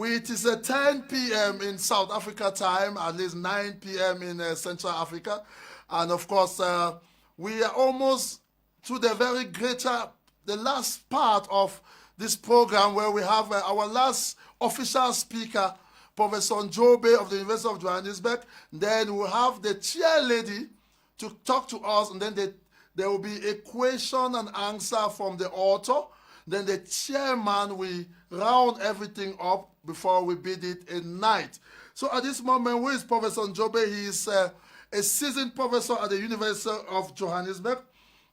It is 10 p.m. in South Africa time, at least 9 p.m. in Central Africa. And of course, we are almost to the very the last part of this program where we have our last official speaker, Professor Njobeh of the University of Johannesburg. Then we'll have the chair lady to talk to us, and then there will be a question and answer from the author. Then the chairman will round everything up before we bid it a night. So at this moment, who is Professor Njobeh? He is a seasoned professor at the University of Johannesburg.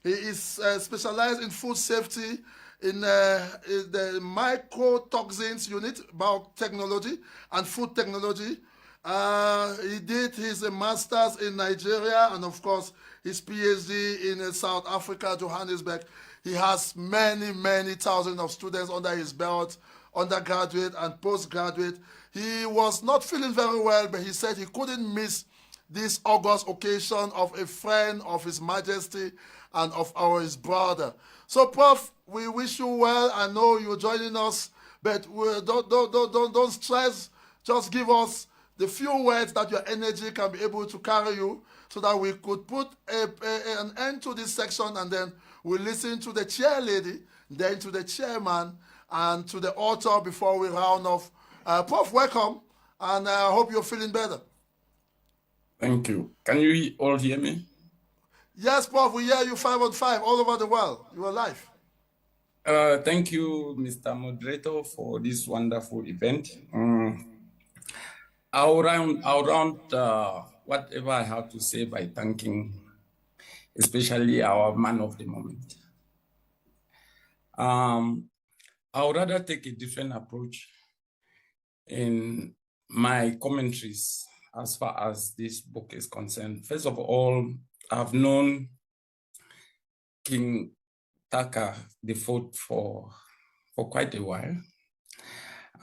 He is specialized in food safety in the microtoxins unit, biotechnology and food technology. He did his master's in Nigeria and, of course, his PhD in South Africa, Johannesburg. He has many, many thousands of students under his belt, undergraduate and postgraduate. He was not feeling very well, but he said he couldn't miss this August occasion of a friend of His Majesty and of his brother. So, Prof, we wish you well. I know you're joining us, but don't stress. Just give us the few words that your energy can be able to carry you so that we could put an end to this section, and then we'll listen to the chair lady, then to the chairman, and to the author before we round off. Prof, welcome, and I hope you're feeling better. Thank you. Can you all hear me? Yes, Prof, we hear you 5 on 5 all over the world. You are live. Thank you, Mr. Moderator, for this wonderful event. I'll round whatever I have to say by thanking especially our man of the moment. I would rather take a different approach in my commentaries as far as this book is concerned. First of all, I've known King Taka IV for quite a while.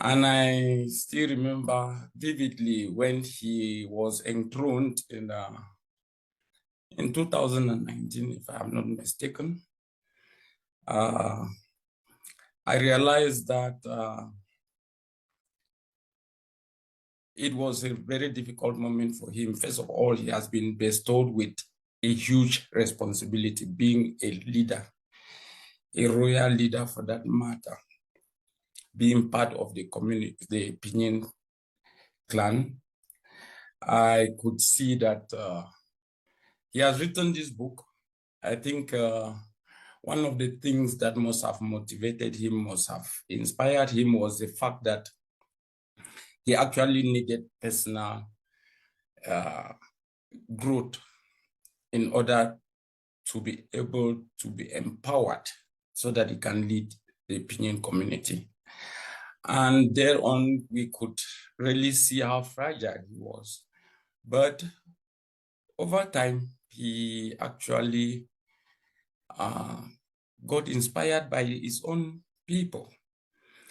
And I still remember vividly when he was enthroned in 2019, if I'm not mistaken. I realized that it was a very difficult moment for him. First of all, he has been bestowed with a huge responsibility, being a leader, a royal leader for that matter, being part of the community, the Pinyin clan. I could see that he has written this book. I think one of the things that must have motivated him, must have inspired him, was the fact that he actually needed personal growth in order to be able to be empowered so that he can lead the Pinyin community. And thereon, we could really see how fragile he was. But over time, he actually got inspired by his own people.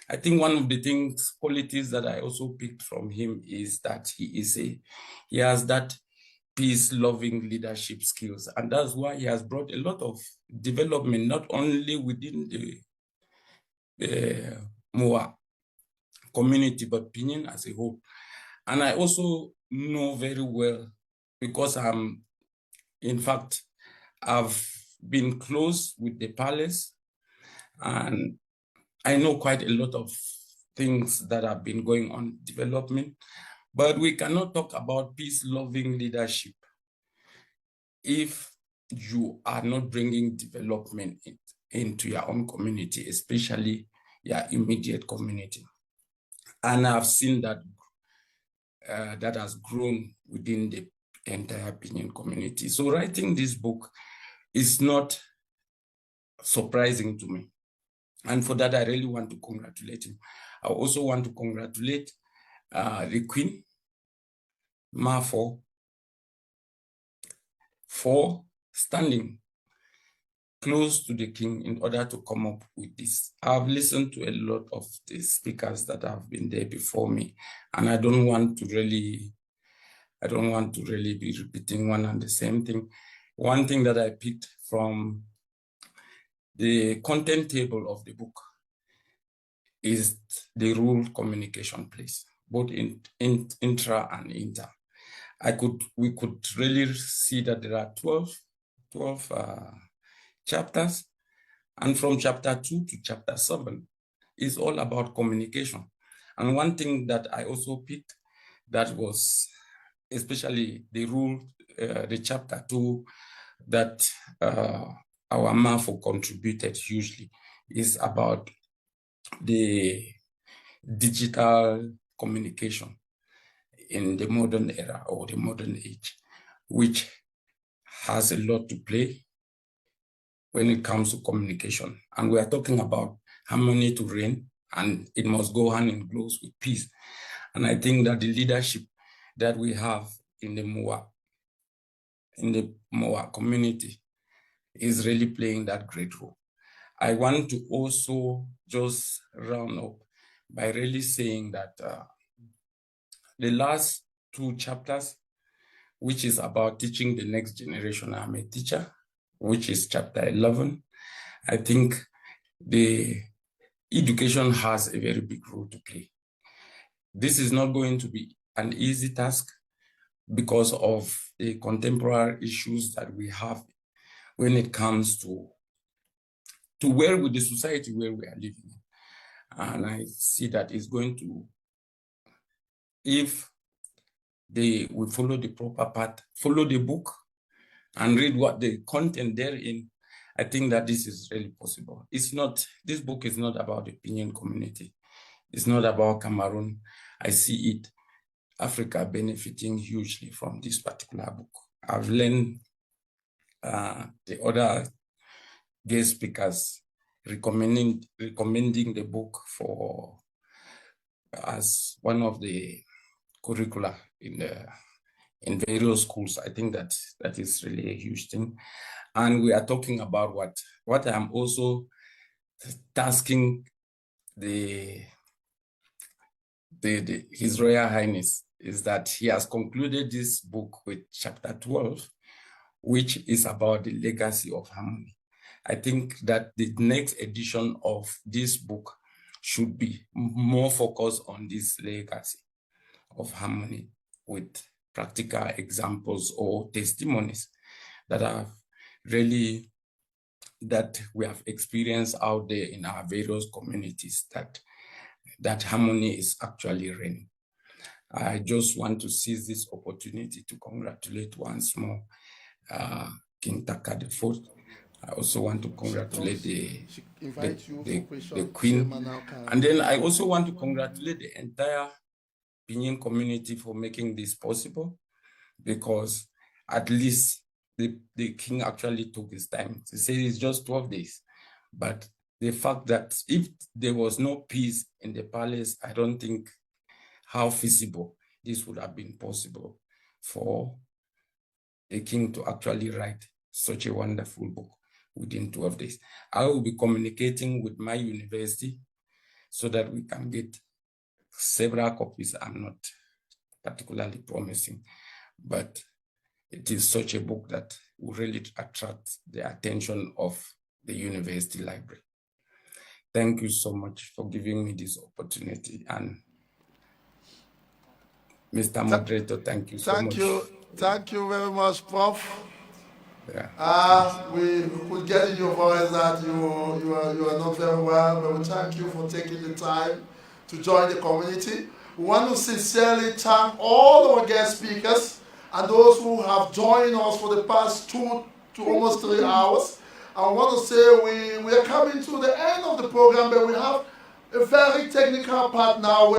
I think one of the qualities that I also picked from him is that he has that peace-loving leadership skills. And that's why he has brought a lot of development, not only within the Muwah community, but Pinyin as a whole. And I also know very well, because in fact, I've been close with the palace, and I know quite a lot of things that have been going on development, but we cannot talk about peace-loving leadership if you are not bringing development into your own community, especially your immediate community. And I've seen that that has grown within the entire Pinyin community. So writing this book is not surprising to me. And for that, I really want to congratulate him. I also want to congratulate the Queen, Mafo, for standing close to the king in order to come up with this. I've listened to a lot of the speakers that have been there before me, and I don't want to really be repeating one and the same thing. One thing that I picked from the content table of the book is the role communication plays, both in intra and inter. We could really see that there are 12 chapters, and from chapter 2 to chapter 7 is all about communication. And one thing that I also picked that was especially the rule, the chapter 2 that our MAFO contributed hugely is about the digital communication in the modern era or the modern age, which has a lot to play when it comes to communication. And we are talking about harmony to reign, and it must go hand in glove with peace. And I think that the leadership that we have in the Muwah community is really playing that great role. I want to also just round up by really saying that the last 2 chapters, which is about teaching the next generation, I'm a teacher, which is chapter 11, I think the education has a very big role to play. This is not going to be an easy task because of the contemporary issues that we have when it comes to where with the society where we are living. And I see that it's going to, if we follow the proper path, follow the book, and read what the content therein, I think that this is really possible. This book is not about the opinion community. It's not about Cameroon. I see it, Africa benefiting hugely from this particular book. I've learned the other guest speakers recommending the book as one of the curricula in various schools. I think that is really a huge thing. And we are talking about what I'm also tasking His Royal Highness is that he has concluded this book with chapter 12, which is about the legacy of harmony. I think that the next edition of this book should be more focused on this legacy of harmony with practical examples or testimonies that we have experienced out there in our various communities, that harmony is actually reigning. I just want to seize this opportunity to congratulate once more King Taka IV. I also want to congratulate the Queen. And then I also want to congratulate the entire Benin community for making this possible, because at least the King actually took his time. He said it's just 12 days. But the fact that if there was no peace in the palace, I don't think how feasible this would have been possible for a king to actually write such a wonderful book within 12 days. I will be communicating with my university so that we can get several copies. I'm not particularly promising, but it is such a book that will really attract the attention of the university library. Thank you so much for giving me this opportunity. And Mr. Moderator, thank you so much. Thank you very much, Prof. Yeah. We could get in your voice that you are not very well, but we thank you for taking the time to join the community. We want to sincerely thank all our guest speakers and those who have joined us for the past 2 to almost 3 hours. I want to say we are coming to the end of the program, but we have a very technical part now.